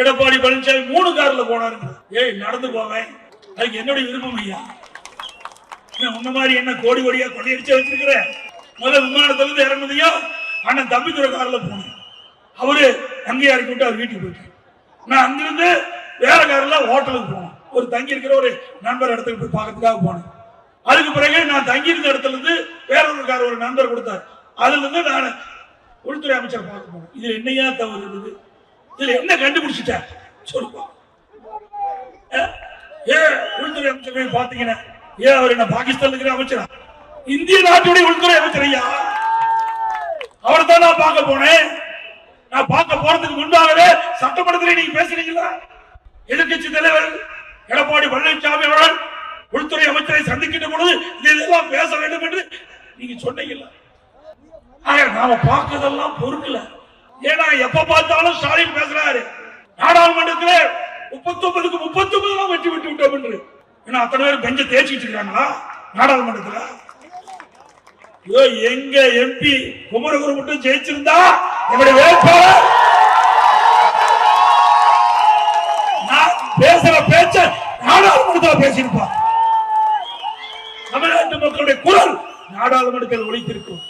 எடப்பாடி பழனிசாமி 3 கார்ல போனாரு. ஏய் நடந்து போவேன், அதுக்கு என்னுடைய விருப்பம் ஐயா. உன்ன மாதிரி என்ன கோடி கோடியா கொள்ளையடிச்சு வச்சிருக்கிற. முதல்ல விமானத்துல இருந்து இறங்குதையோ அண்ணன் தம்பித்துறை கார்ல போனேன். அவரு அங்கேயே இறக்கி விட்டு அவர் வீட்டுக்கு போயிட்டார். நான் அங்கிருந்து வேற கார்ல ஹோட்டலுக்கு போனேன். ஒரு தங்கி இருக்கிற ஒரு நண்பர் இடத்துக்கு போய் பார்க்கறதுக்காக போனேன். அதுக்கு பிறகு நான் தங்கி இருந்த இடத்துல இருந்து வேற ஒரு கார் ஒரு நண்பர் கொடுத்தார். அதுல இருந்து நான் உள்துறை அமைச்சர் பார்க்க போனேன். இதுல என்னையா தவறு இருக்குது? இதுல என்ன கண்டுபிடிச்சிட்ட சொல்லுப்பா. உள்துறை அமைச்சர் பாத்தீங்கன்னா அவர் என்ன பாகிஸ்தான் இருக்கிற அமைச்சரா? இந்திய நாட்டுடைய உள்துறை அமைச்சர் ஐயா. அவரை தான் நான் பார்க்க போனேன். நான் பார்க்க போறதுக்கு முன்பாகவே சட்டமன்றத்தில் நீங்க பேசுறீங்களா? எதிர்கட்சி தலைவர் எடப்பாடி பழனிசாமி அவர்கள் உள்துறை அமைச்சரை சந்திக்கின்ற பொழுது இதெல்லாம் பேச வேண்டும் என்று நீங்க சொன்னீங்களா? நாம பார்க்கறதெல்லாம் பொறுக்கல. ஏன்னா எப்ப பார்த்தாலும் ஸ்டாலின் பேசுறாரு நாடாளுமன்றத்தில் 39க்கு 39 வெற்றி விட்டு விட்டோம் என்று. ஏன்னா அத்தனை பேர் பெஞ்ச தேய்ச்சிட்டு இருக்காங்களா நாடாளுமன்றத்தில்? எங்க எம்பி குமரகுரு மட்டும் ஜெயிச்சிருந்தா என்னுடைய வேட்பாளர் நான் பேசுற பேச்ச நாடாளுமன்றத்தில் பேசியிருப்பார். தமிழ்நாட்டு மக்களுடைய குரல் நாடாளுமன்றத்தில் ஒலித்திருக்கும்.